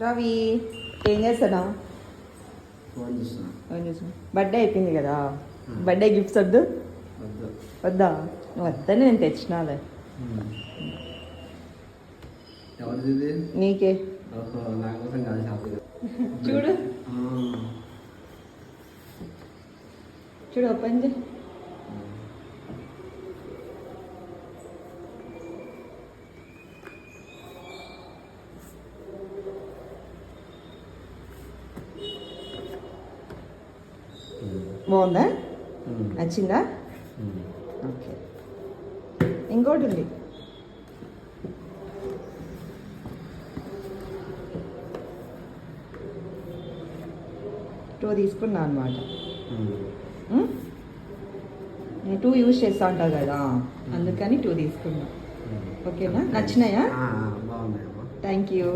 రవి ఏం చేస్తున్నావు? ఫోన్ చూస్తున్నా. బర్త్డే అయిపోయింది కదా, బర్త్డే గిఫ్ట్స్ వద్దు? వద్దా? నువ్వు వద్దని నేను తెచ్చినాలే. ఎవరిది? నీకే. నా కోసం కాదు షాపింగ్. చూడు చూడు, ఓపెన్ చేయి. బాగుందా? నచ్చిందా? ఓకే, ఇంకోటి ఉంది. టూ తీసుకున్నా అనమాట. నేను టూ యూజ్ చేస్తా ఉంటావు కదా, అందుకని టూ తీసుకున్నా. ఓకేనా? నచ్చినాయా? బాగున్నాయి. Thank you.